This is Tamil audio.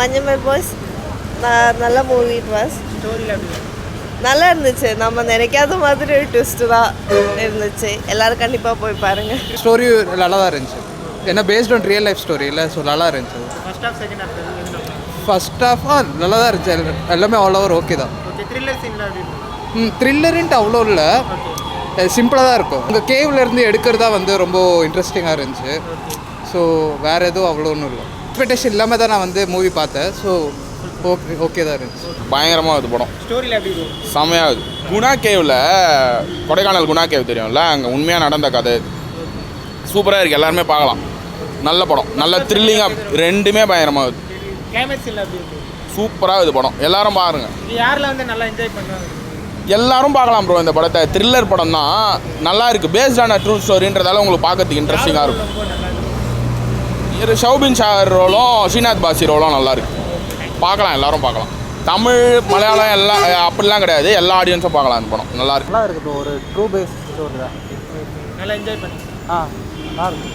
Anjamal Boys நல்ல மூவி இட் வாஸ். ஸ்டோரியில் எப்படி நல்லா இருந்துச்சு. நம்ம நினைக்காத மாதிரி ஒரு ட்விஸ்ட் தான் இருந்துச்சு. எல்லாரும் கண்டிப்பாக போய் பாருங்க. ஸ்டோரி நல்லா தான் இருந்துச்சு. ஏன்னா based on real life story இல்லை, ஸோ நல்லா இருந்துச்சு. First half second half first ஹாஃபாக நல்லா தான் இருந்துச்சு. எல்லாமே ஆல் ஓவர் ஓகே தான். ஓகே த்ரில்லர் சீன்லாம் எப்படி த்ரில்லருன்ட்டு அவ்வளோ இல்லை, ஓகே சிம்பிளாக தான் இருக்கும். உங்கள் கேவ்லேருந்து எடுக்கிறதா வந்து ரொம்ப இன்ட்ரெஸ்டிங்காக இருந்துச்சு. ஸோ வேறு எதுவும் அவ்வளோ ஒன்றும் இல்லை. எக்ஸ்பெக்டேஷன் இல்லாமல் தான் நான் வந்து மூவி பார்த்தேன். ஸோ ஓகே தான் இருந்துச்சு. பயங்கரமாக இது படம் ஸ்டோரியில் எப்படி இருக்கும் செமையாகுது. குணா கேவில், கொடைக்கானல் குணா கேவ் தெரியும்ல, அங்கே உண்மையாக நடந்த கதை சூப்பராக இருக்குது. எல்லாருமே பார்க்கலாம். நல்ல படம், நல்ல த்ரில்லிங்காக, ரெண்டுமே பயங்கரமாகுது. கிளைமேக்ஸில் எப்படி இருக்கும் சூப்பராக இது படம், எல்லாரும் பாருங்கள். இது யாரில் வந்து நல்லா என்ஜாய் பண்ணுவாங்க எல்லாரும் பார்க்கலாம் ப்ரோ. இந்த படத்தை த்ரில்லர் படம் தான், நல்லா இருக்குது. பேஸ்ட் ஆன ட்ரூ ஸ்டோரின்றதால உங்களுக்கு பார்க்கறதுக்கு இன்ட்ரெஸ்டிங்காக இருக்கும். ரொம்ப நல்லா இருக்கும் இது ஷௌபின் ஷார் ரோலும் ஸ்ரீநாத் பாசி ரோலும் நல்லாயிருக்கு. பார்க்கலாம், எல்லாரும் பார்க்கலாம். தமிழ் மலையாளம் எல்லாம் அப்படிலாம் கிடையாது, எல்லா ஆடியன்ஸும் பார்க்கலாம். அந்த படம் நல்லாயிருக்கு. நல்லா இருக்குது ப்ரோ. ஒரு ட்ரூ பேஸ் ஸ்டோரி தான். நல்லா என்ஜாய் பண்ணி நல்லா இருக்கு.